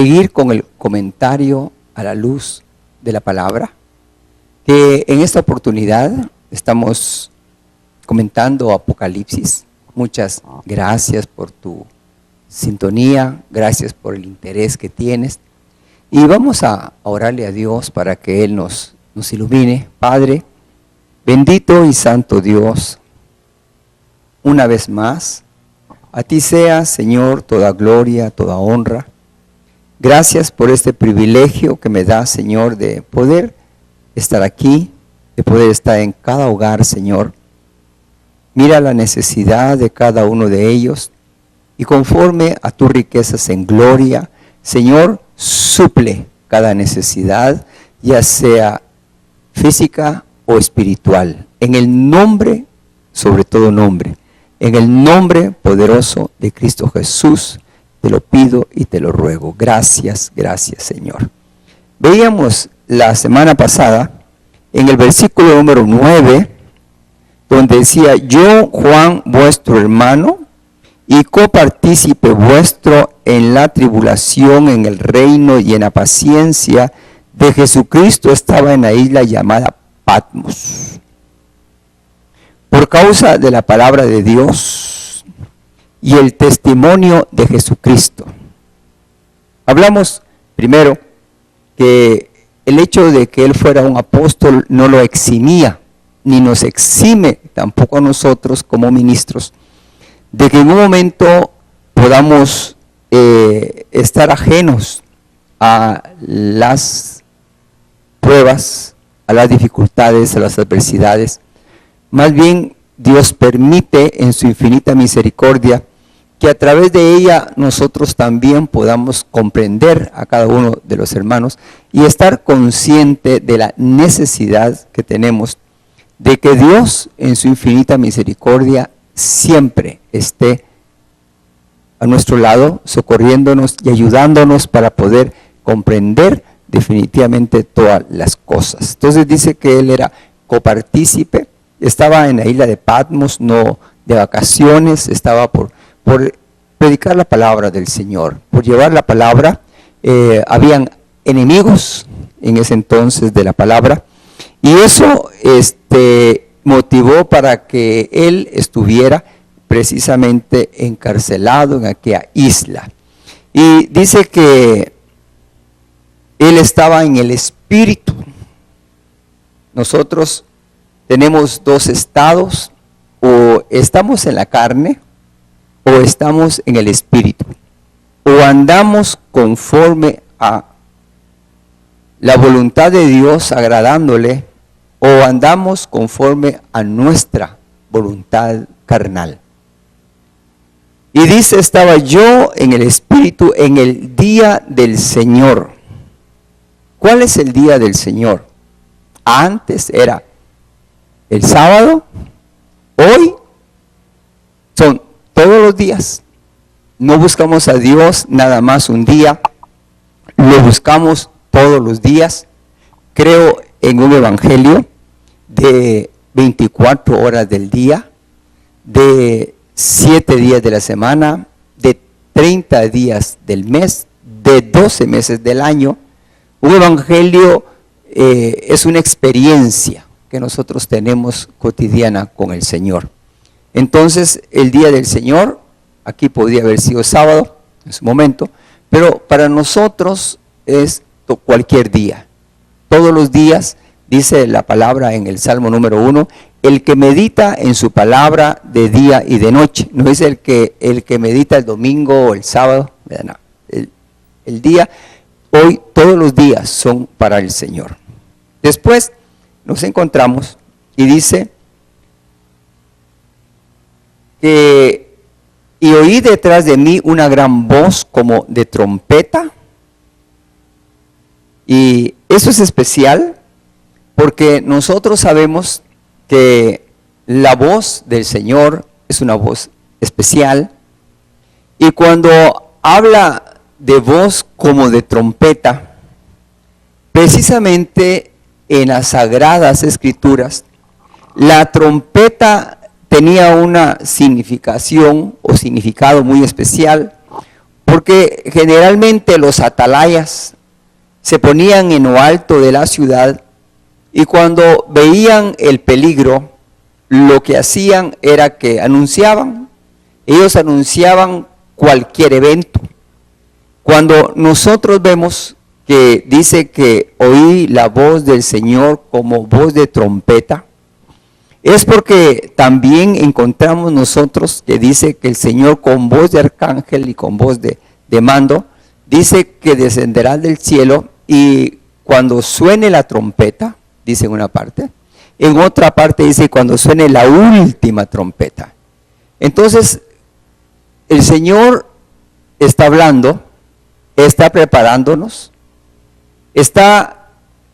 seguir con el comentario a la luz de la palabra, que en esta oportunidad estamos comentando Apocalipsis. Muchas gracias por tu sintonía, gracias por el interés que tienes. Y vamos a orarle a Dios para que Él nos ilumine. Padre, bendito y santo Dios, una vez más, a ti sea, Señor, toda gloria, toda honra. Gracias por este privilegio que me da, Señor, de poder estar aquí, de poder estar en cada hogar, Señor. Mira la necesidad de cada uno de ellos y conforme a tus riquezas en gloria, Señor, suple cada necesidad, ya sea física o espiritual. En el nombre, sobre todo nombre, en el nombre poderoso de Cristo Jesús, te lo pido y te lo ruego. Gracias, gracias, Señor. Veíamos la semana pasada en el versículo número 9, donde decía: yo, Juan, vuestro hermano, y copartícipe vuestro en la tribulación, en el reino y en la paciencia de Jesucristo, estaba en la isla llamada Patmos. Por causa de la palabra de Dios y el testimonio de Jesucristo. Hablamos primero que el hecho de que Él fuera un apóstol no lo eximía, ni nos exime tampoco a nosotros como ministros, de que en un momento podamos estar ajenos a las pruebas, a las dificultades, a las adversidades. Más bien, Dios permite en su infinita misericordia que a través de ella nosotros también podamos comprender a cada uno de los hermanos y estar consciente de la necesidad que tenemos de que Dios en su infinita misericordia siempre esté a nuestro lado, socorriéndonos y ayudándonos para poder comprender definitivamente todas las cosas. Entonces dice que Él era copartícipe, estaba en la isla de Patmos, no de vacaciones, estaba por predicar la palabra del Señor, por llevar la palabra. Habían enemigos en ese entonces de la palabra, y eso motivó para que él estuviera precisamente encarcelado en aquella isla. Y dice que él estaba en el espíritu. Nosotros tenemos dos estados: o estamos en la carne o estamos en el espíritu, o andamos conforme a la voluntad de Dios agradándole, o andamos conforme a nuestra voluntad carnal. Y dice: estaba yo en el espíritu en el día del Señor. ¿Cuál es el día del Señor? Antes era el sábado, hoy son todos los días. No buscamos a Dios nada más un día, lo buscamos todos los días. Creo en un evangelio de 24 horas del día, de 7 días de la semana, de 30 días del mes, de 12 meses del año. Un evangelio es una experiencia que nosotros tenemos cotidiana con el Señor. Entonces, el día del Señor, aquí podría haber sido sábado en su momento, pero para nosotros es cualquier día. Todos los días, dice la palabra en el Salmo número 1, el que medita en su palabra de día y de noche. No es el que medita el domingo o el sábado, no, el día. Hoy todos los días son para el Señor. Después nos encontramos y dice que y oí detrás de mí una gran voz como de trompeta. Y eso es especial porque nosotros sabemos que la voz del Señor es una voz especial, y cuando habla de voz como de trompeta, precisamente en las Sagradas Escrituras, la trompeta tenía una significación o significado muy especial, porque generalmente los atalayas se ponían en lo alto de la ciudad y cuando veían el peligro, lo que hacían era que ellos anunciaban cualquier evento. Cuando nosotros vemos que dice que oí la voz del Señor como voz de trompeta, es porque también encontramos nosotros que dice que el Señor con voz de arcángel y con voz de mando, dice que descenderá del cielo y cuando suene la trompeta, dice en una parte, en otra parte dice cuando suene la última trompeta. Entonces, el Señor está hablando, está preparándonos, está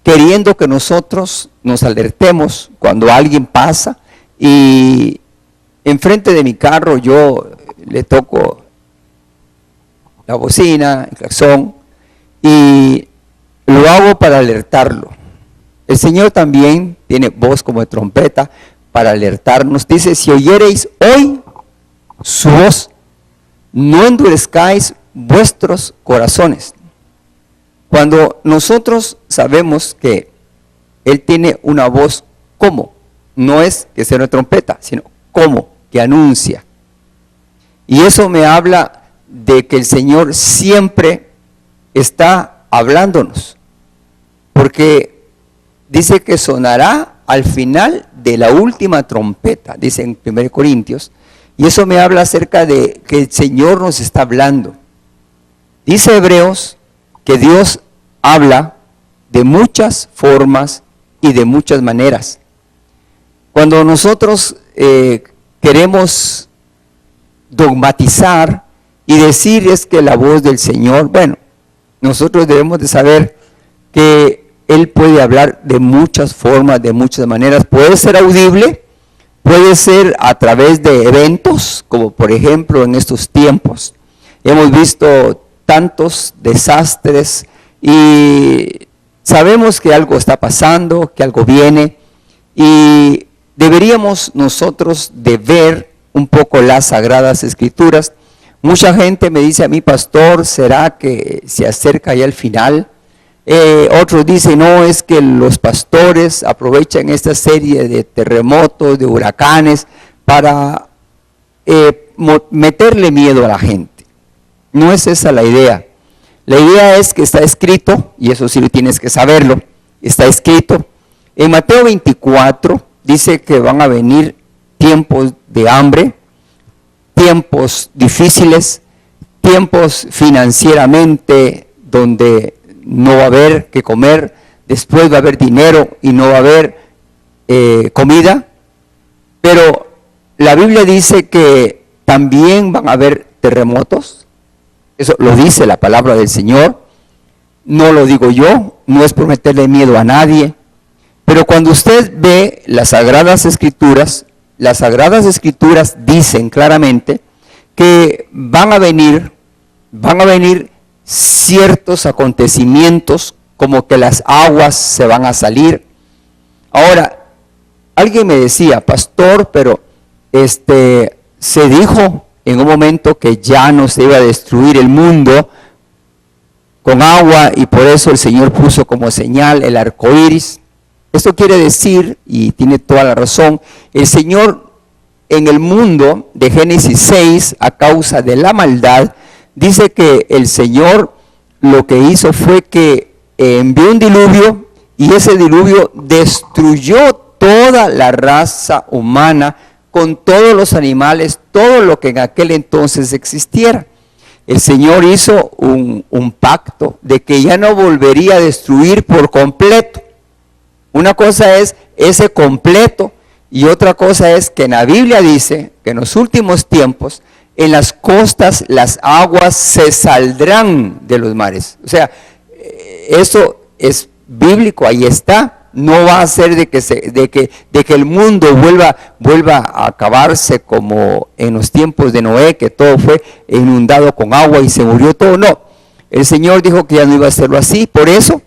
queriendo que nosotros nos alertemos cuando alguien pasa y enfrente de mi carro yo le toco la bocina, el claxon y lo hago para alertarlo. El Señor también tiene voz como de trompeta para alertarnos. Dice, si oyereis hoy su voz, no endurezcáis vuestros corazones. Cuando nosotros sabemos que Él tiene una voz como, no es que sea una trompeta, sino como, que anuncia. Y eso me habla de que el Señor siempre está hablándonos, porque dice que sonará al final de la última trompeta, dice en 1 Corintios, y eso me habla acerca de que el Señor nos está hablando. Dice Hebreos que Dios habla de muchas formas y de muchas maneras. Cuando nosotros queremos dogmatizar y decir es que la voz del Señor, bueno, nosotros debemos de saber que Él puede hablar de muchas formas, de muchas maneras. Puede ser audible, puede ser a través de eventos, como por ejemplo en estos tiempos. Hemos visto tantos desastres y sabemos que algo está pasando, que algo viene y deberíamos nosotros de ver un poco las Sagradas Escrituras. Mucha gente me dice a mí, pastor, ¿será que se acerca ya el final? Otros dicen, no, es que los pastores aprovechan esta serie de terremotos, de huracanes, para meterle miedo a la gente. No es esa la idea. La idea es que está escrito, y eso sí tienes que saberlo, está escrito. En Mateo 24 dice que van a venir tiempos de hambre, tiempos difíciles, tiempos financieramente donde no va a haber que comer, después va a haber dinero y no va a haber comida, pero la Biblia dice que también van a haber terremotos. Eso lo dice la palabra del Señor, no lo digo yo, no es por meterle miedo a nadie, pero cuando usted ve las Sagradas Escrituras dicen claramente que van a venir ciertos acontecimientos, como que las aguas se van a salir. Ahora, alguien me decía, pastor, pero se dijo en un momento que ya no se iba a destruir el mundo con agua y por eso el Señor puso como señal el arco iris. Esto quiere decir, y tiene toda la razón, el Señor en el mundo de Génesis 6, a causa de la maldad, dice que el Señor lo que hizo fue que envió un diluvio y ese diluvio destruyó toda la raza humana con todos los animales, todo lo que en aquel entonces existiera. El Señor hizo un pacto de que ya no volvería a destruir por completo. Una cosa es ese completo y otra cosa es que en la Biblia dice que en los últimos tiempos en las costas las aguas se saldrán de los mares. O sea, eso es bíblico, ahí está. No va a ser de que el mundo vuelva a acabarse como en los tiempos de Noé, que todo fue inundado con agua y se murió todo. No, el Señor dijo que ya no iba a hacerlo así. Por eso,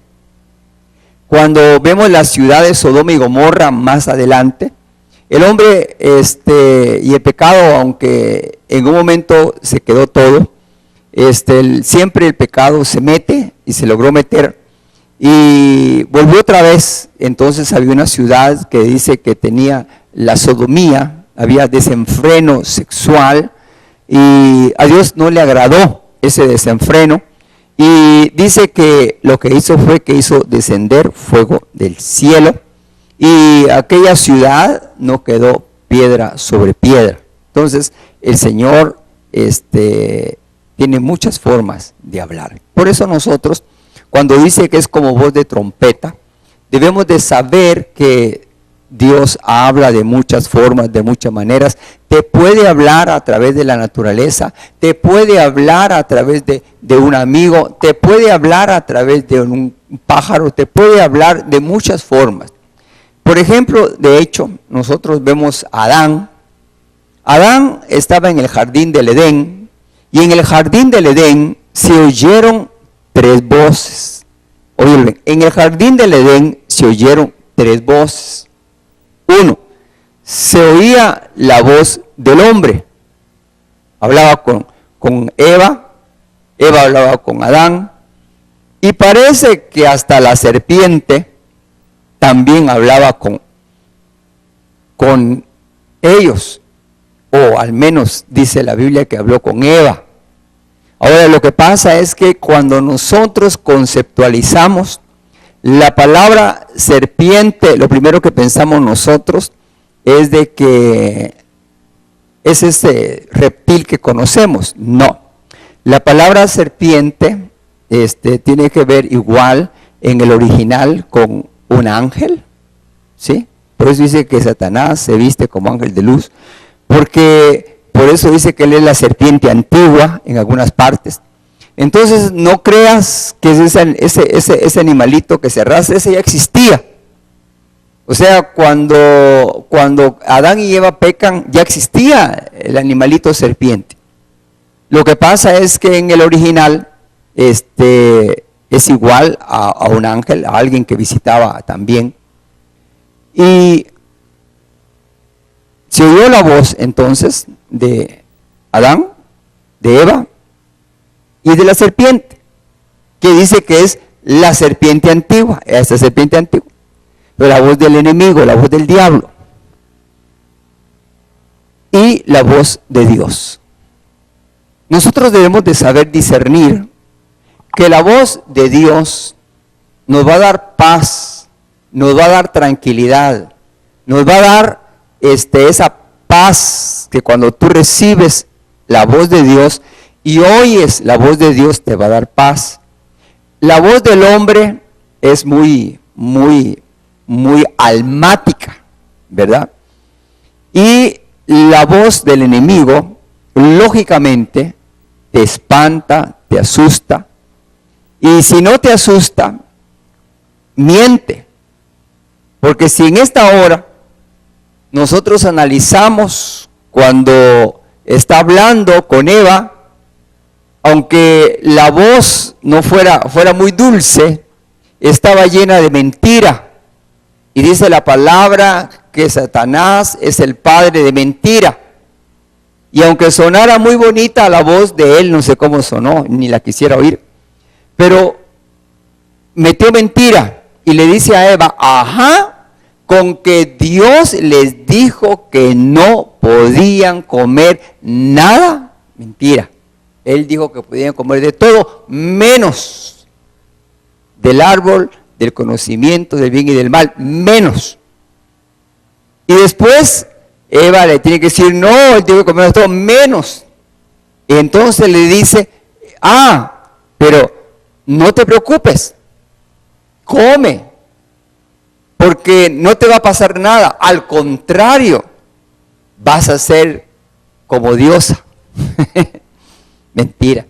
cuando vemos las ciudades Sodoma y Gomorra más adelante, el hombre y el pecado, aunque en un momento se quedó todo, siempre el pecado se mete y se logró meter y volvió otra vez. Entonces había una ciudad que dice que tenía la sodomía, había desenfreno sexual y a Dios no le agradó ese desenfreno y dice que lo que hizo fue que hizo descender fuego del cielo y aquella ciudad no quedó piedra sobre piedra. Entonces el Señor tiene muchas formas de hablar. Por eso nosotros, cuando dice que es como voz de trompeta, debemos de saber que Dios habla de muchas formas, de muchas maneras. Te puede hablar a través de la naturaleza, te puede hablar a través de un amigo, te puede hablar a través de un pájaro, te puede hablar de muchas formas. Por ejemplo, de hecho, nosotros vemos a Adán. Adán estaba en el jardín del Edén, y en el jardín del Edén se oyeron 3 voces. Oye, en el jardín del Edén se oyeron 3 voces. 1, se oía la voz del hombre. Hablaba con Eva, Eva hablaba con Adán, y parece que hasta la serpiente también hablaba con ellos, o al menos dice la Biblia que habló con Eva. Ahora lo que pasa es que cuando nosotros conceptualizamos la palabra serpiente, lo primero que pensamos nosotros es de que es ese reptil que conocemos. No, la palabra serpiente tiene que ver igual en el original con un ángel, ¿sí? Por eso dice que Satanás se viste como ángel de luz, porque por eso dice que él es la serpiente antigua en algunas partes. Entonces no creas que ese animalito que se arrastra, ese ya existía. O sea, cuando Adán y Eva pecan, ya existía el animalito serpiente. Lo que pasa es que en el original es igual a un ángel, a alguien que visitaba también. Y se oyó la voz entonces de Adán, de Eva y de la serpiente, que dice que es la serpiente antigua, esta serpiente antigua, pero la voz del enemigo, la voz del diablo y la voz de Dios. Nosotros debemos de saber discernir que la voz de Dios nos va a dar paz, nos va a dar tranquilidad, nos va a dar esa paz que cuando tú recibes la voz de Dios y oyes la voz de Dios te va a dar paz. La voz del hombre es muy almática, ¿verdad? Y la voz del enemigo, lógicamente, te espanta, te asusta. Y si no te asusta, miente. Porque si en esta hora nosotros analizamos cuando está hablando con Eva, aunque la voz no fuera muy dulce, estaba llena de mentira. Y dice la palabra que Satanás es el padre de mentira. Y aunque sonara muy bonita la voz de él, no sé cómo sonó, ni la quisiera oír, pero metió mentira y le dice a Eva, ajá, con que Dios les dijo que no podían comer nada, mentira. Él dijo que podían comer de todo, menos del árbol del conocimiento del bien y del mal, menos. Y después Eva le tiene que decir, no, él tiene que comer de todo, menos. Y entonces le dice, pero no te preocupes, come, porque no te va a pasar nada, al contrario, vas a ser como diosa. Mentira.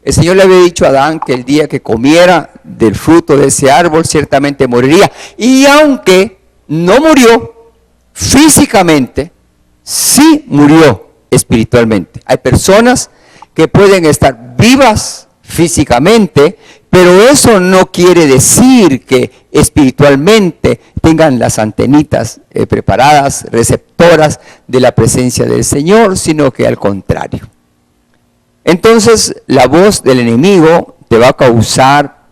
El Señor le había dicho a Adán que el día que comiera del fruto de ese árbol ciertamente moriría. Y aunque no murió físicamente, sí murió espiritualmente. Hay personas que pueden estar vivas físicamente, pero eso no quiere decir que espiritualmente tengan las antenitas preparadas, receptoras de la presencia del Señor, sino que al contrario. entonces la voz del enemigo te va a causar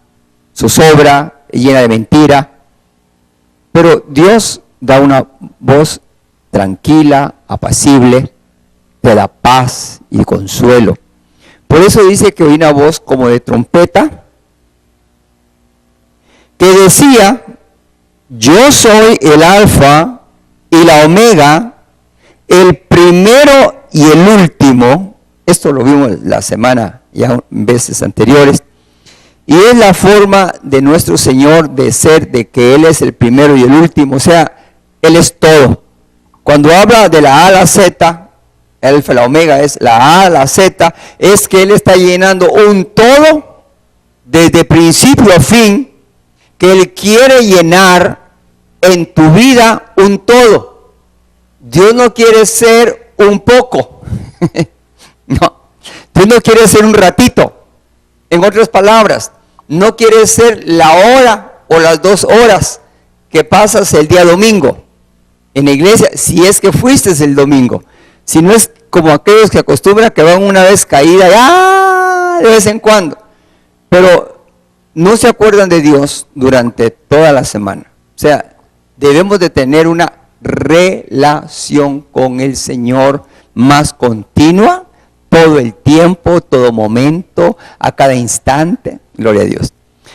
zozobra, llena de mentira. Pero Dios da una voz tranquila, apacible, te da paz y consuelo. Por eso dice que oí una voz como de trompeta que decía: yo soy el alfa y la omega, el primero y el último. Esto lo vimos la semana ya veces anteriores. Y es la forma de nuestro Señor de ser, de que Él es el primero y el último. O sea, Él es todo. Cuando habla de la A a la Z, el alfa y la omega es la A a la Z, es que Él está llenando un todo desde principio a fin, que Él quiere llenar en tu vida un todo. Dios no quiere ser un poco. No. Dios no quiere ser un ratito. En otras palabras, no quiere ser la hora o las 2 horas que pasas el día domingo en la iglesia, si es que fuiste el domingo. Si no es como aquellos que acostumbran que van una vez caída, de vez en cuando. Pero no se acuerdan de Dios durante toda la semana. O sea, debemos de tener una relación con el Señor más continua, todo el tiempo, todo momento, a cada instante. Gloria a Dios.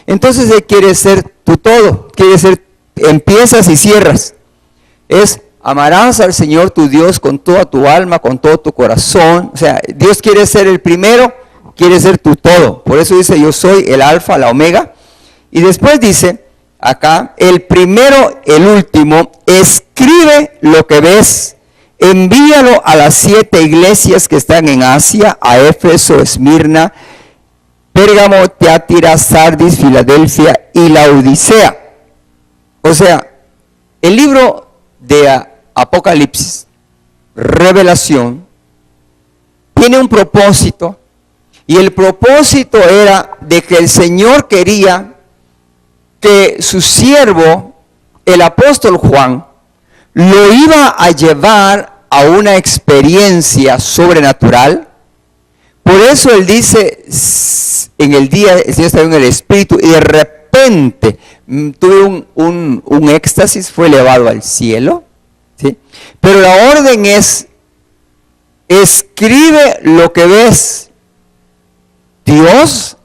Entonces Él quiere ser tu todo, quiere ser, empiezas y cierras. Es amarás al Señor tu Dios con toda tu alma, con todo tu corazón. O sea, Dios quiere ser el primero, quiere ser tu todo. Por eso dice: yo soy el alfa, la omega. Y después dice acá: el primero, el último, escribe lo que ves, envíalo a las 7 iglesias que están en Asia, a Éfeso, Esmirna, Pérgamo, Tiatira, Sardis, Filadelfia y Laodicea. O sea, el libro de Apocalipsis, Revelación, tiene un propósito, y el propósito era de que el Señor quería que su siervo, el apóstol Juan, lo iba a llevar a una experiencia sobrenatural. Por eso él dice: en el día, el Señor estaba en el Espíritu y de repente tuve un éxtasis, fue elevado al cielo, ¿sí? Pero la orden es: escribe lo que ves. Dios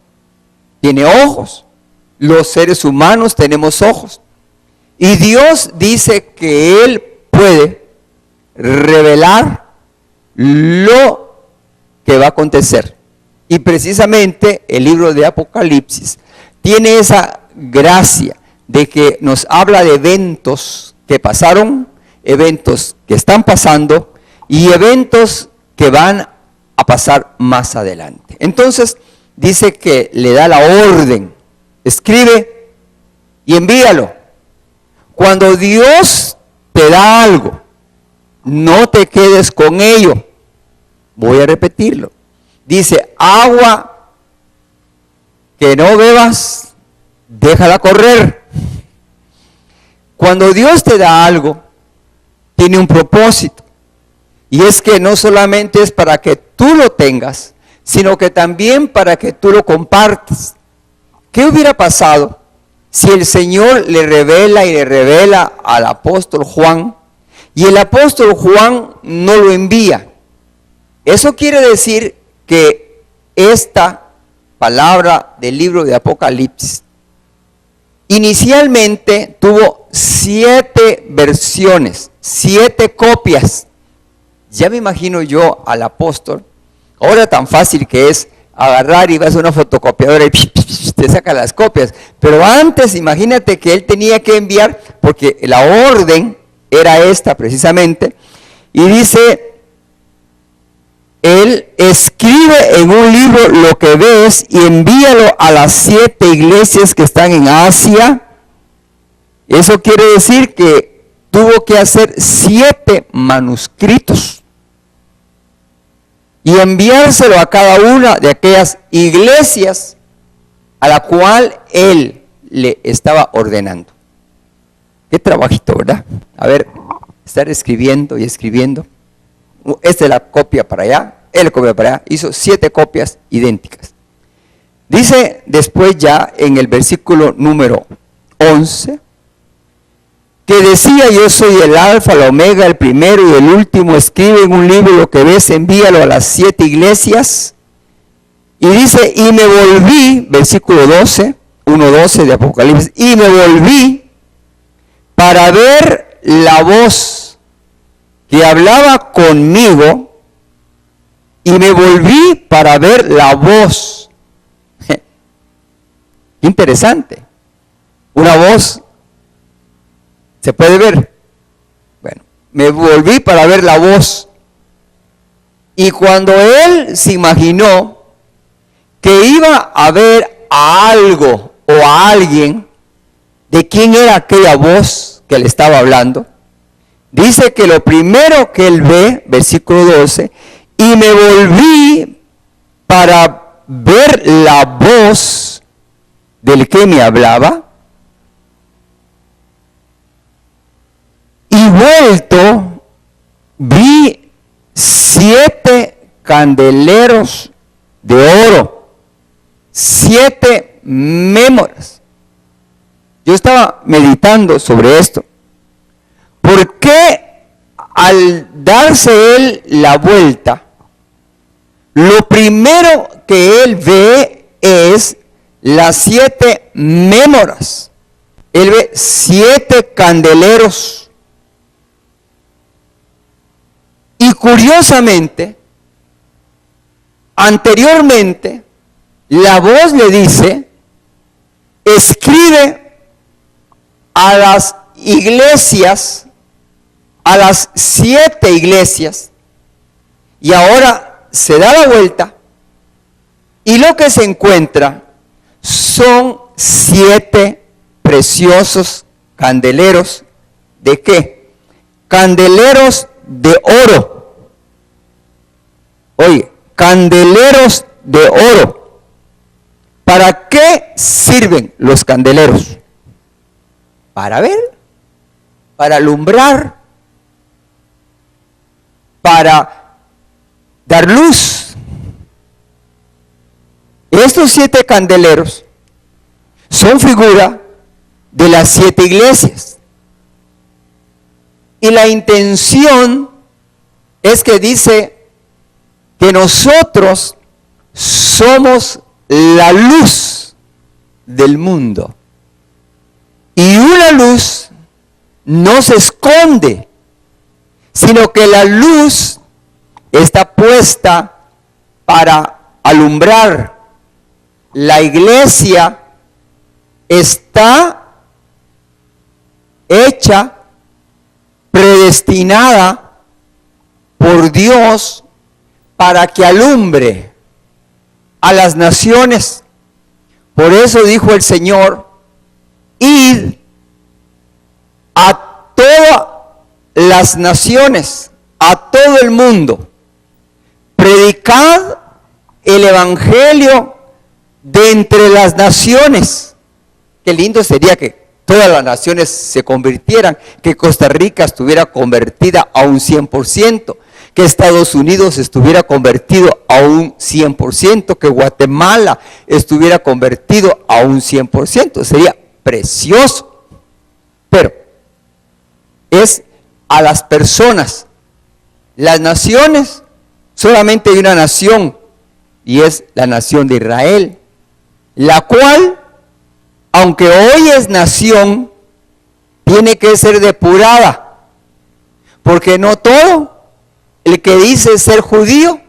tiene ojos, los seres humanos tenemos ojos, y Dios dice que Él puede revelar lo que va a acontecer. Y precisamente el libro de Apocalipsis tiene esa gracia de que nos habla de eventos que pasaron, eventos que están pasando y eventos que van a pasar más adelante. Entonces dice que le da la orden: escribe y envíalo. Cuando Dios te da algo, no te quedes con ello. Voy a repetirlo. Dice: agua que no bebas, déjala correr. Cuando Dios te da algo, tiene un propósito. Y es que no solamente es para que tú lo tengas, sino que también para que tú lo compartas. ¿Qué hubiera pasado si el Señor le revela y le revela al apóstol Juan, y el apóstol Juan no lo envía? Eso quiere decir que esta palabra del libro de Apocalipsis inicialmente tuvo 7 versiones, 7 copias. Ya me imagino yo al apóstol, ahora tan fácil que es agarrar y vas a una fotocopiadora y te saca las copias. Pero antes, imagínate que él tenía que enviar, porque la orden era esta precisamente, y dice: él escribe en un libro lo que ves y envíalo a las 7 iglesias que están en Asia. Eso quiere decir que tuvo que hacer 7 manuscritos y enviárselo a cada una de aquellas iglesias a la cual él le estaba ordenando. Qué trabajito, ¿verdad? A ver, estar escribiendo y escribiendo. Esta es la copia para allá, él copió para allá, hizo 7 copias idénticas. Dice después ya en el versículo número 11, que decía: yo soy el alfa, el omega, el primero y el último, escribe en un libro lo que ves, envíalo a las 7 iglesias. Y dice: y me volví, versículo 12, 1:12 de Apocalipsis, y me volví para ver la voz que hablaba conmigo, y me volví para ver la voz. Interesante. Una voz se puede ver. Bueno, me volví para ver la voz. Y cuando él se imaginó que iba a ver a algo o a alguien, de quién era aquella voz que le estaba hablando, dice que lo primero que él ve, versículo 12, y me volví para ver la voz del que me hablaba, y vuelto vi 7 candeleros de oro, 7 mémoras. Yo estaba meditando sobre esto. ¿Por qué al darse él la vuelta, lo primero que él ve es las 7 mémoras? Él ve 7 candeleros. Y curiosamente, anteriormente, la voz le dice: escribe a las iglesias, a las 7 iglesias. Y ahora se da la vuelta y lo que se encuentra son 7 preciosos candeleros. ¿De qué? Candeleros de oro. Oye, candeleros de oro. ¿Para qué sirven los candeleros? Para ver, para alumbrar, para dar luz. Estos 7 candeleros son figura de las 7 iglesias. Y la intención es que dice que nosotros somos la luz del mundo. Y una luz no se esconde, sino que la luz está puesta para alumbrar. La iglesia está hecha, predestinada por Dios para que alumbre a las naciones. Por eso dijo el Señor: id a todas las naciones, a todo el mundo, predicad el evangelio de entre las naciones. Qué lindo sería que todas las naciones se convirtieran, que Costa Rica estuviera convertida a un 100%, que Estados Unidos estuviera convertido a un 100%, que Guatemala estuviera convertido a un 100%. Sería precioso. Pero es a las personas. Las naciones, solamente hay una nación, y es la nación de Israel, la cual, aunque hoy es nación, tiene que ser depurada, porque no todo el que dice ser judío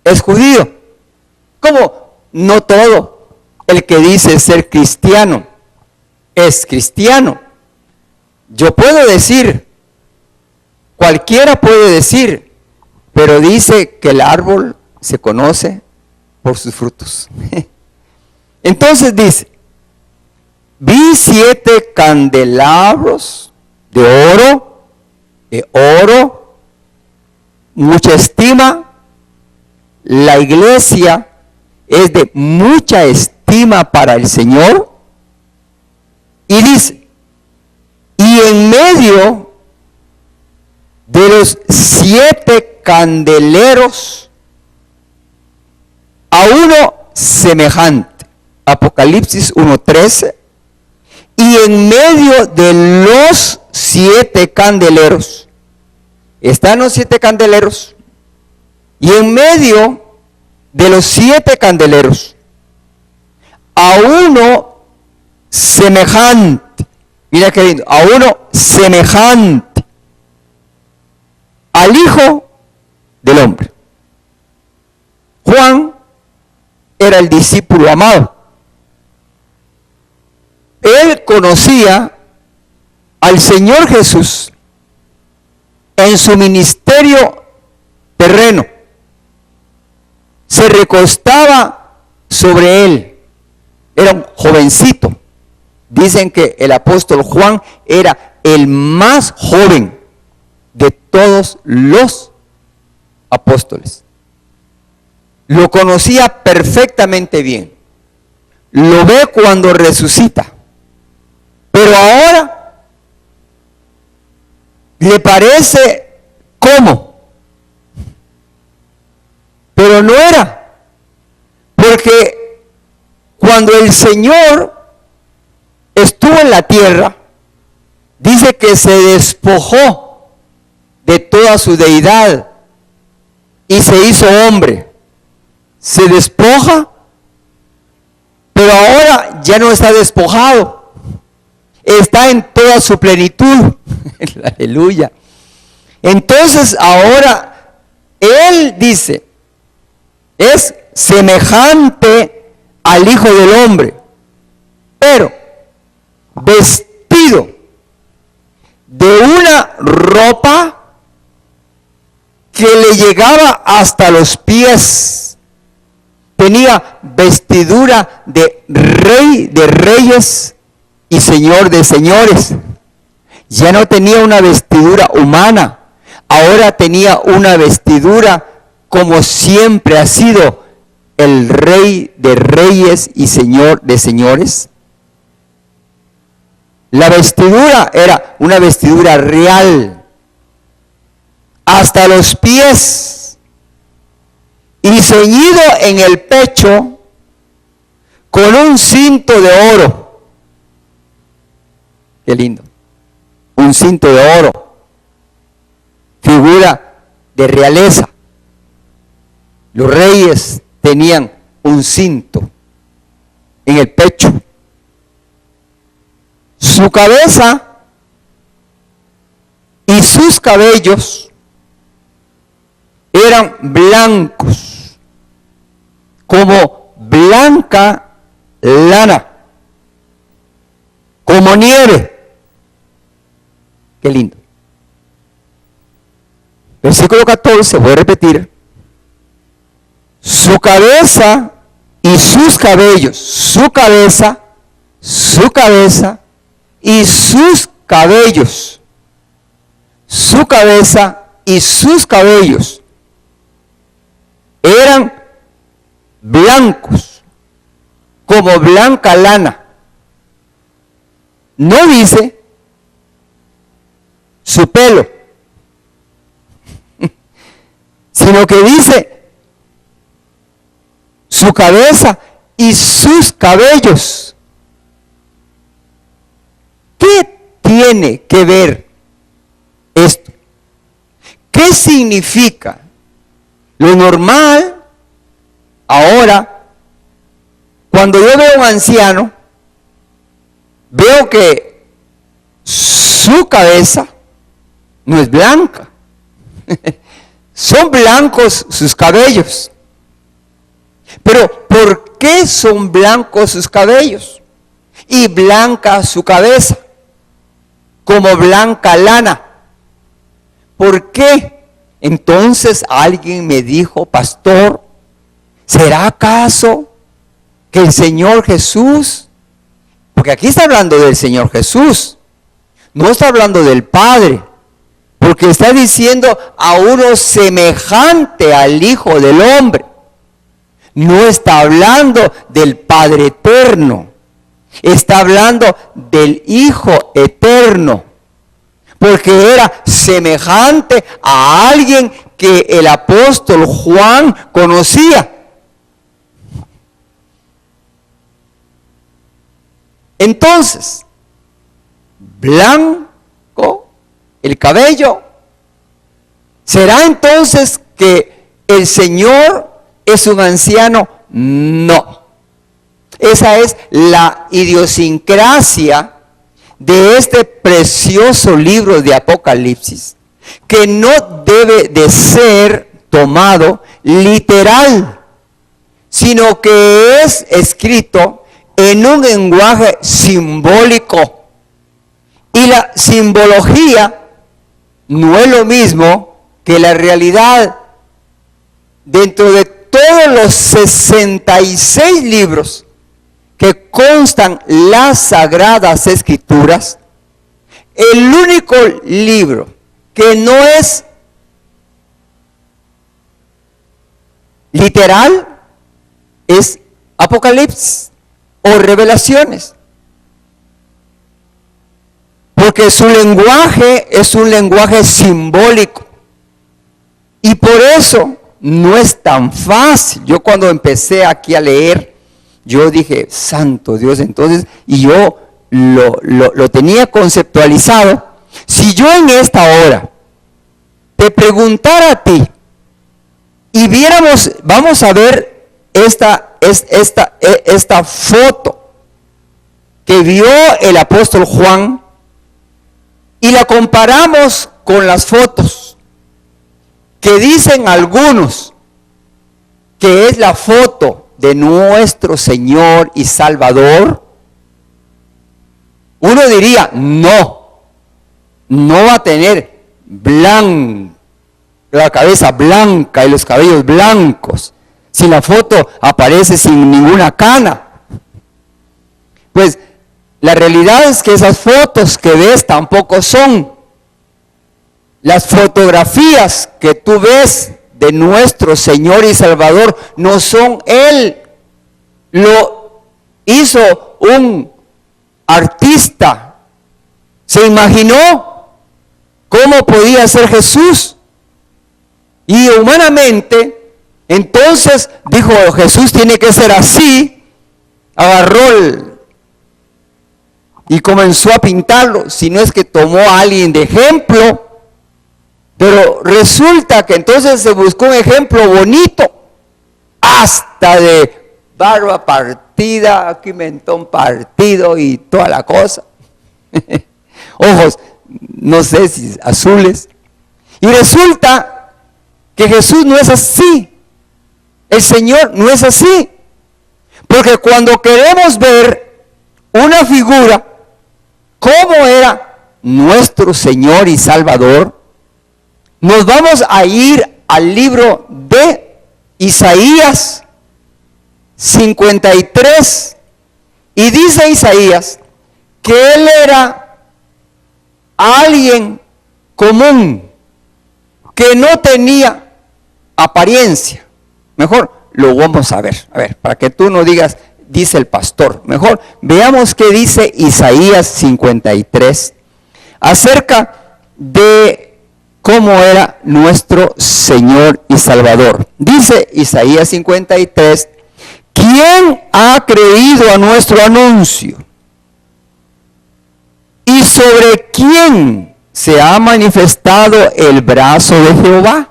es judío, como no todo el que dice ser cristiano es cristiano. Yo puedo decir, cualquiera puede decir, pero dice que el árbol se conoce por sus frutos. Entonces dice: vi 7 candelabros de oro, mucha estima. La iglesia es de mucha estima para el Señor. Y dice: y en medio de los 7 candeleros a uno semejante. Apocalipsis 1:13. Y en medio de los 7 candeleros, están los 7 candeleros, y en medio de los 7 candeleros, a uno semejante, mira qué lindo, a uno semejante al Hijo del Hombre. Juan era el discípulo amado. Él conocía al Señor Jesús en su ministerio terreno. Se recostaba sobre él. Era un jovencito. Dicen que el apóstol Juan era el más joven de todos los apóstoles. Lo conocía perfectamente bien. Lo ve cuando resucita. Pero ahora le parece ¿cómo? Pero no era. Porque cuando el Señor estuvo en la tierra, dice que se despojó de toda su deidad y se hizo hombre. Se despoja, pero ahora ya no está despojado. Está en toda su plenitud. Aleluya. Entonces ahora Él dice, es semejante al Hijo del Hombre, pero vestido de una ropa que le llegaba hasta los pies. Tenía vestidura de rey de reyes y señor de señores. Ya no tenía una vestidura humana, ahora tenía una vestidura como siempre ha sido el rey de reyes y señor de señores. La vestidura era una vestidura real, hasta los pies, y ceñido en el pecho con un cinto de oro. Qué lindo. Un cinto de oro, figura de realeza. Los reyes tenían un cinto en el pecho. Su cabeza y sus cabellos eran blancos, como blanca lana, como nieve. Qué lindo. Versículo 14, voy a repetir. Su cabeza y sus cabellos, su cabeza y sus cabellos, su cabeza y sus cabellos eran blancos, como blanca lana. No dice su pelo, sino que dice su cabeza y sus cabellos. ¿Qué tiene que ver esto? ¿Qué significa? Lo normal, ahora, cuando yo veo a un anciano, veo que su cabeza no es blanca. Son blancos sus cabellos. Pero ¿por qué son blancos sus cabellos? Y blanca su cabeza, como blanca lana. ¿Por qué? Entonces alguien me dijo, pastor, ¿será acaso que el Señor Jesús, porque aquí está hablando del Señor Jesús, no está hablando del Padre, porque está diciendo a uno semejante al Hijo del Hombre, no está hablando del Padre eterno, está hablando del Hijo eterno, porque era semejante a alguien que el apóstol Juan conocía. Entonces, blanco el cabello. ¿Será entonces que el Señor es un anciano? No. Esa es la idiosincrasia de este precioso libro de Apocalipsis, que no debe de ser tomado literal, sino que es escrito en un lenguaje simbólico. Y la simbología no es lo mismo que la realidad. Dentro de todos los 66 libros que constan las Sagradas Escrituras, el único libro que no es literal es Apocalipsis o Revelaciones. Porque su lenguaje es un lenguaje simbólico. Y por eso no es tan fácil. Yo cuando empecé aquí a leer, yo dije, santo Dios, entonces, y yo lo tenía conceptualizado. Si yo en esta hora te preguntara a ti y viéramos, vamos a ver esta foto que vio el apóstol Juan y la comparamos con las fotos que dicen algunos que es la foto de nuestro Señor y Salvador, uno diría, no va a tener la cabeza blanca y los cabellos blancos, si la foto aparece sin ninguna cana. Pues la realidad es que esas fotos que ves tampoco son. Las fotografías que tú ves de nuestro Señor y Salvador no son Él. Lo hizo un artista. Se imaginó cómo podía ser Jesús. Y humanamente, entonces dijo, Jesús tiene que ser así. Agarró y comenzó a pintarlo. Si no es que tomó a alguien de ejemplo. Pero resulta que entonces se buscó un ejemplo bonito, hasta de barba partida, aquí mentón partido y toda la cosa. Ojos, no sé si azules. Y resulta que Jesús no es así. El Señor no es así. Porque cuando queremos ver una figura, cómo era nuestro Señor y Salvador, nos vamos a ir al libro de Isaías 53. Y dice Isaías que él era alguien común, que no tenía apariencia. Mejor lo vamos a ver, para que tú no digas, dice el pastor. Mejor veamos qué dice Isaías 53 acerca de cómo era nuestro Señor y Salvador. Dice Isaías 53, ¿quién ha creído a nuestro anuncio? ¿Y sobre quién se ha manifestado el brazo de Jehová?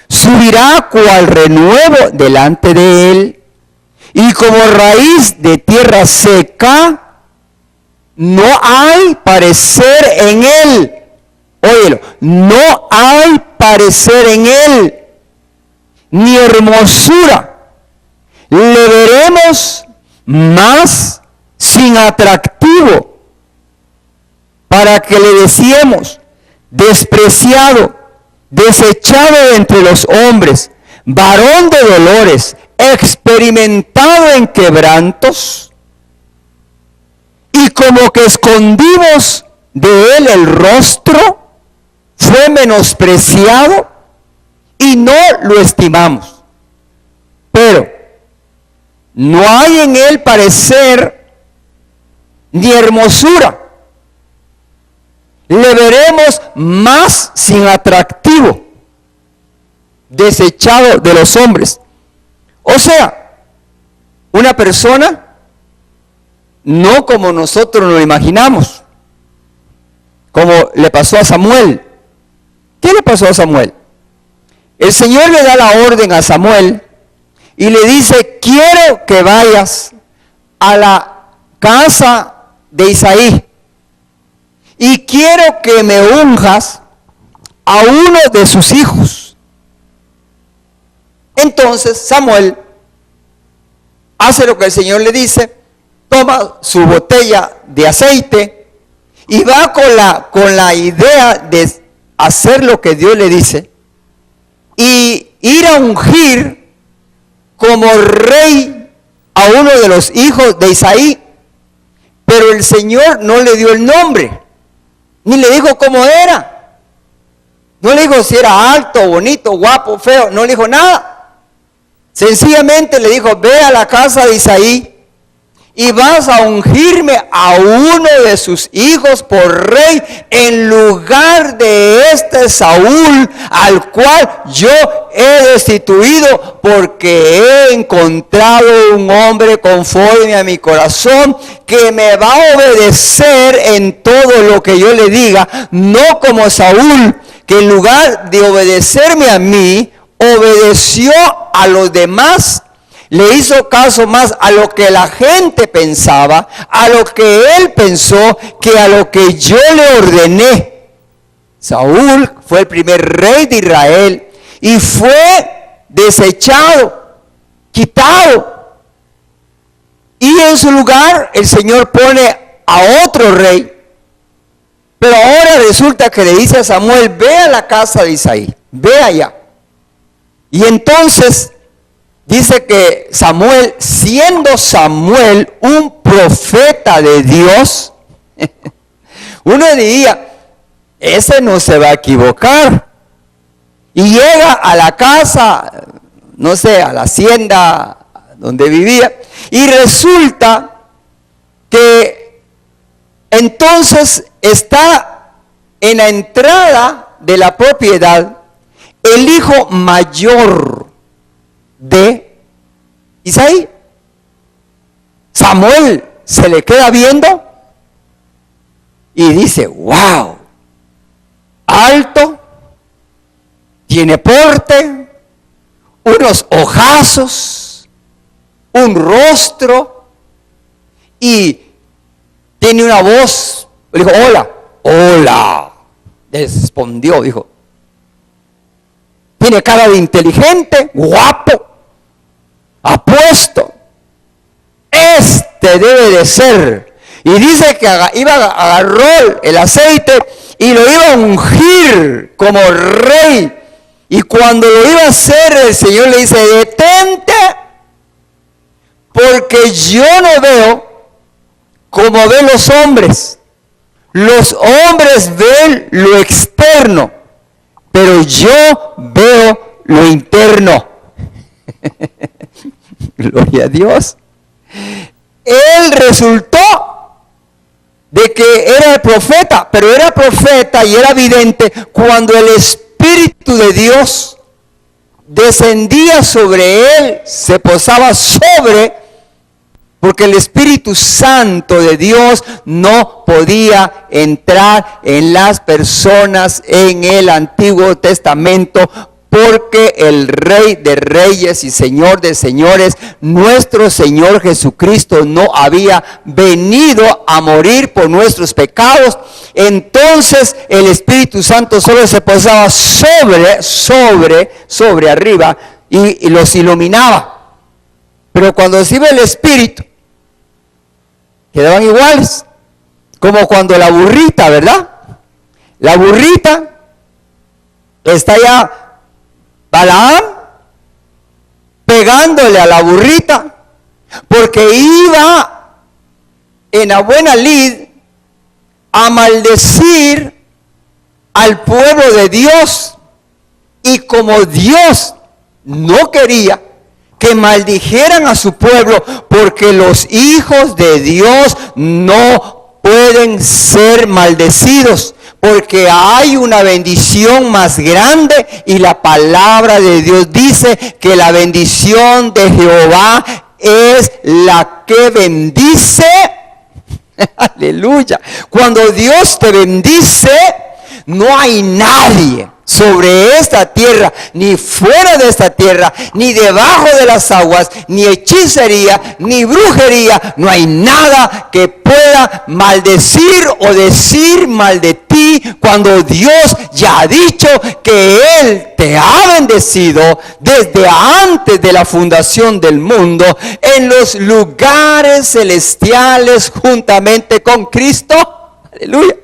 Subirá cual renuevo delante de él, y como raíz de tierra seca, no hay parecer en él. Óyelo, no hay parecer en él, ni hermosura. Le veremos más sin atractivo, para que le decíamos, despreciado, desechado de entre los hombres, varón de dolores, experimentado en quebrantos, y como que escondimos de él el rostro, fue menospreciado y no lo estimamos. Pero no hay en él parecer ni hermosura. Le veremos más sin atractivo, desechado de los hombres. O sea, una persona no como nosotros nos lo imaginamos, como le pasó a Samuel. ¿Qué le pasó a Samuel? El Señor le da la orden a Samuel y le dice: quiero que vayas a la casa de Isaí y quiero que me unjas a uno de sus hijos. Entonces Samuel hace lo que el Señor le dice, toma su botella de aceite y va con la idea de hacer lo que Dios le dice y ir a ungir como rey a uno de los hijos de Isaí. Pero el Señor no le dio el nombre, ni le dijo cómo era. No le dijo si era alto, bonito, guapo, feo, no le dijo nada. Sencillamente le dijo: ve a la casa de Isaí y vas a ungirme a uno de sus hijos por rey en lugar de este Saúl, al cual yo he destituido, porque he encontrado un hombre conforme a mi corazón, que me va a obedecer en todo lo que yo le diga, no como Saúl, que en lugar de obedecerme a mí, obedeció a los demás. Le hizo caso más a lo que la gente pensaba, a lo que él pensó, que a lo que yo le ordené. Saúl fue el primer rey de Israel y fue desechado, quitado. Y en su lugar el Señor pone a otro rey. Pero ahora resulta que le dice a Samuel: ve a la casa de Isaí, ve allá. Y entonces dice que Samuel, siendo Samuel un profeta de Dios, uno diría: ese no se va a equivocar. Y llega a la casa, no sé, a la hacienda donde vivía, y resulta que entonces está en la entrada de la propiedad el hijo mayor de Isaí. Samuel se le queda viendo y dice: wow, alto, tiene porte, unos ojazos, un rostro y tiene una voz. Le dijo: hola, hola. Respondió, dijo: tiene cara de inteligente, guapo, apuesto. Este debe de ser. Y dice que agarró el aceite y lo iba a ungir como rey. Y cuando lo iba a hacer, el Señor le dice: detente, porque yo no veo como ven los hombres. Los hombres ven lo externo, pero yo veo lo interno. Gloria a Dios. Él resultó de que era el profeta, pero era profeta y era vidente cuando el Espíritu de Dios descendía sobre él, se posaba sobre, porque el Espíritu Santo de Dios no podía entrar en las personas en el Antiguo Testamento, porque el Rey de Reyes y Señor de Señores, nuestro Señor Jesucristo, no había venido a morir por nuestros pecados. Entonces el Espíritu Santo solo se posaba sobre arriba y los iluminaba. Pero cuando se iba el Espíritu, quedaban iguales, como cuando la burrita, ¿verdad? La burrita está ya Balaam pegándole a la burrita, porque iba en la buena lid a maldecir al pueblo de Dios, y como Dios no quería que maldijeran a su pueblo, porque los hijos de Dios no pueden ser maldecidos, porque hay una bendición más grande, y la palabra de Dios dice que la bendición de Jehová es la que bendice Aleluya. Cuando Dios te bendice, no hay nadie sobre esta tierra, ni fuera de esta tierra, ni debajo de las aguas, ni hechicería, ni brujería. No hay nada que pueda maldecir o decir mal de ti cuando Dios ya ha dicho que Él te ha bendecido desde antes de la fundación del mundo en los lugares celestiales juntamente con Cristo. Aleluya.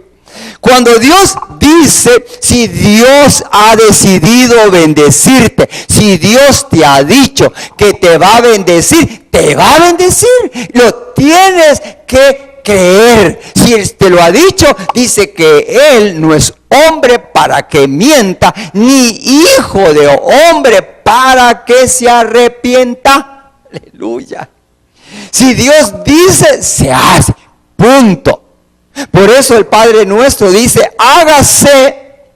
Cuando Dios dice, si Dios ha decidido bendecirte, si Dios te ha dicho que te va a bendecir, te va a bendecir. Lo tienes que creer. Si Él te lo ha dicho, dice que Él no es hombre para que mienta, ni hijo de hombre para que se arrepienta. Aleluya. Si Dios dice, se hace. Punto. Por eso el Padre nuestro dice, hágase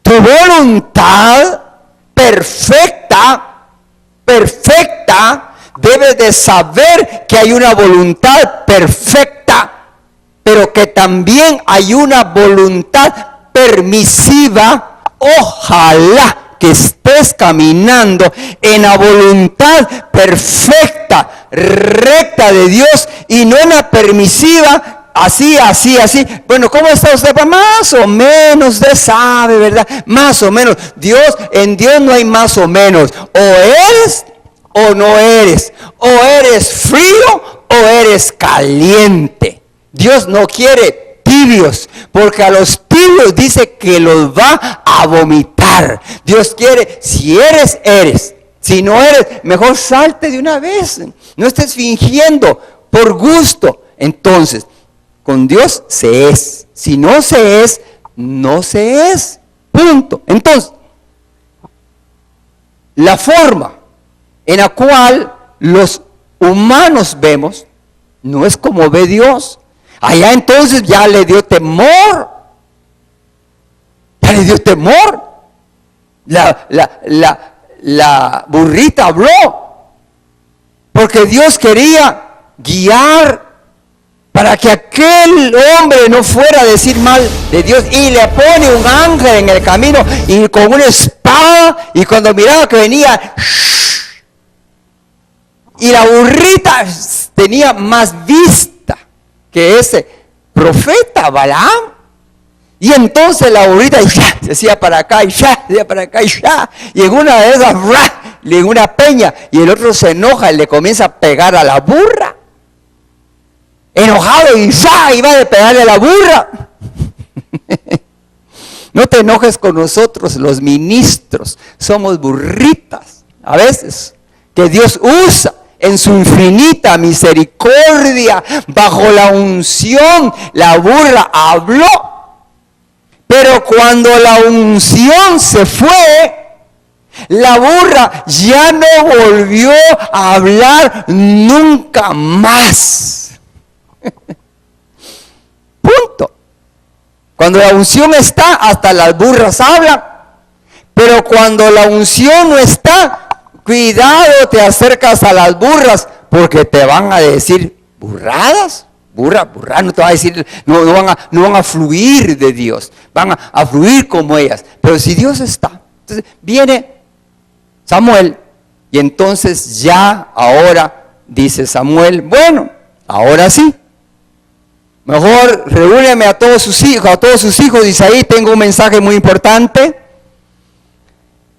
tu voluntad perfecta, perfecta. Debes de saber que hay una voluntad perfecta, pero que también hay una voluntad permisiva. Ojalá que estés caminando en la voluntad perfecta, recta de Dios y no en la permisiva. Así. Bueno, ¿cómo está usted? Pues más o menos, usted sabe, ¿verdad? Más o menos. En Dios no hay más o menos. O eres o no eres. O eres frío o eres caliente. Dios no quiere tibios, porque a los tibios dice que los va a vomitar. Dios quiere, si eres, eres. Si no eres, mejor salte de una vez. No estés fingiendo por gusto. Entonces, con Dios se es. Si no se es, no se es. Punto. Entonces, la forma en la cual los humanos vemos no es como ve Dios. Allá entonces ya le dio temor. Ya le dio temor. La burrita habló. Porque Dios quería guiar para que aquel hombre no fuera a decir mal de Dios, y le pone un ángel en el camino y con una espada, y cuando miraba que venía, y la burrita tenía más vista que ese profeta Balaam, y entonces la burrita ya se hacía para acá y ya, se hacía para acá y ya, y en una de esas, en una peña, y el otro se enoja y le comienza a pegar a la burra. Enojado y ya iba a pegarle a la burra. No te enojes con nosotros, los ministros. Somos burritas a veces que Dios usa en su infinita misericordia. Bajo la unción la burra habló, pero cuando la unción se fue, la burra ya no volvió a hablar nunca más. Punto. Cuando la unción está, hasta las burras hablan. Pero cuando la unción no está, cuidado, te acercas a las burras, porque te van a decir burradas. Burra, no te va a decir, no van a fluir de Dios, van a fluir como ellas. Pero si Dios está, entonces viene Samuel, y entonces ya ahora dice Samuel, bueno, ahora sí. Mejor reúneme a todos sus hijos, dice ahí, tengo un mensaje muy importante.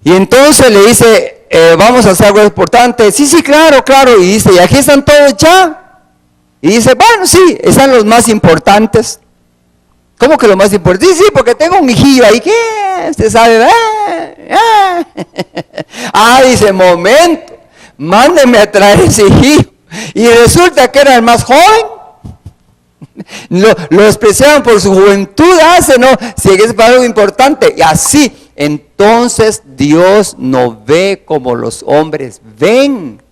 Y entonces le dice, vamos a hacer algo importante. Sí, claro. Y dice, ¿y aquí están todos ya? Y dice, bueno, sí, están los más importantes. ¿Cómo que los más importantes? Sí, porque tengo un hijillo ahí, ¿qué? Usted sabe, dice, momento, mándeme a traer ese hijillo. Y resulta que era el más joven. Lo despreciaban por su juventud, no, si es para algo importante, y así, entonces Dios no ve como los hombres ven.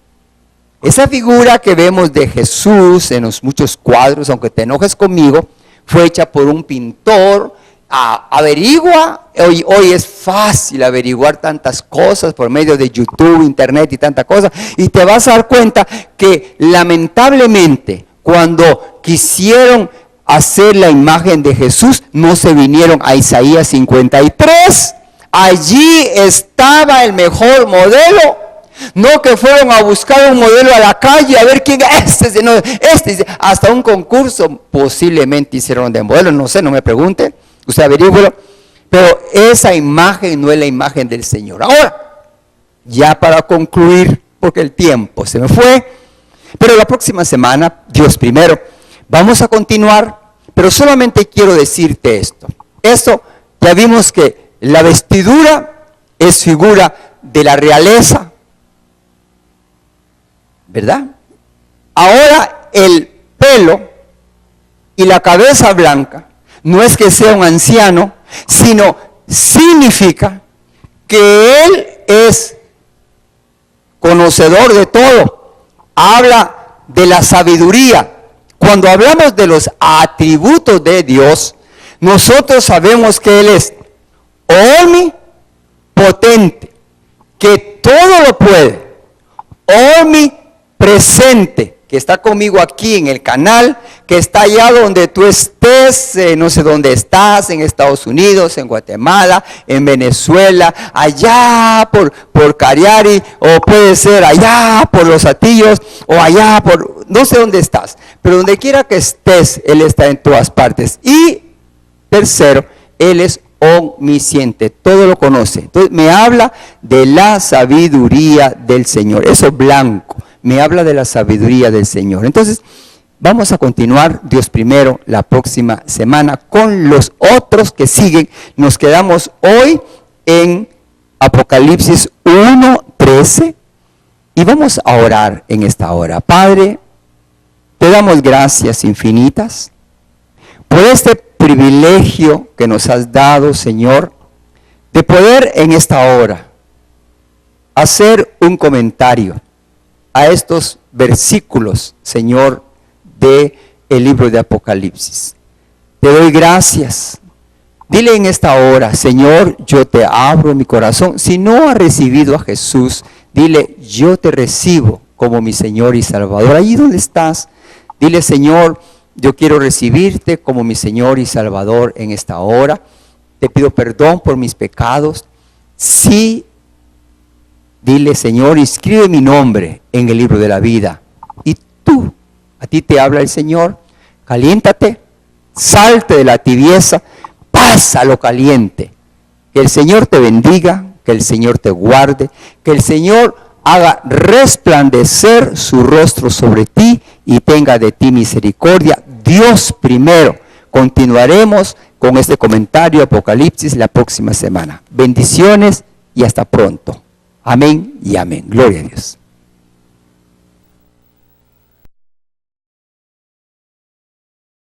Esa figura que vemos de Jesús en los muchos cuadros, aunque te enojes conmigo, fue hecha por un pintor. Averigua, hoy es fácil averiguar tantas cosas por medio de YouTube, internet y tanta cosa, y te vas a dar cuenta que lamentablemente cuando quisieron hacer la imagen de Jesús, no se vinieron a Isaías 53. Allí estaba el mejor modelo. No que fueron a buscar un modelo a la calle a ver quién es hasta un concurso posiblemente hicieron de modelo, no sé, no me pregunte, usted averígüelo, pero esa imagen no es la imagen del Señor. Ahora, ya para concluir, porque el tiempo se me fue, pero la próxima semana, Dios primero, vamos a continuar, pero solamente quiero decirte esto. Esto, ya vimos que la vestidura es figura de la realeza, ¿verdad? Ahora el pelo y la cabeza blanca no es que sea un anciano, sino significa que él es conocedor de todo. Habla de la sabiduría. Cuando hablamos de los atributos de Dios, nosotros sabemos que Él es omnipotente, que todo lo puede, omnipresente, que está conmigo aquí en el canal, que está allá donde tú estés, no sé dónde estás, en Estados Unidos, en Guatemala, en Venezuela, allá por Cariari, o puede ser allá por Los Hatillos, o allá por, no sé dónde estás, pero donde quiera que estés, Él está en todas partes. Y tercero, Él es omnisciente, todo lo conoce. Entonces me habla de la sabiduría del Señor, eso blanco. Me habla de la sabiduría del Señor. Entonces, vamos a continuar, Dios primero, la próxima semana con los otros que siguen. Nos quedamos hoy en Apocalipsis 1:13 y vamos a orar en esta hora. Padre, te damos gracias infinitas por este privilegio que nos has dado, Señor, de poder en esta hora hacer un comentario a estos versículos, Señor, de el libro de Apocalipsis. Te doy gracias. Dile en esta hora, Señor, yo te abro mi corazón. Si no has recibido a Jesús, dile, yo te recibo como mi Señor y Salvador. Allí donde estás, dile, Señor, yo quiero recibirte como mi Señor y Salvador en esta hora. Te pido perdón por mis pecados. Sí, dile, Señor, inscribe mi nombre en el libro de la vida. Y tú, a ti te habla el Señor, caliéntate, salte de la tibieza, pasa a lo caliente. Que el Señor te bendiga, que el Señor te guarde, que el Señor haga resplandecer su rostro sobre ti y tenga de ti misericordia. Dios primero. Continuaremos con este comentario de Apocalipsis la próxima semana. Bendiciones y hasta pronto. Amén y amén. Gloria a Dios.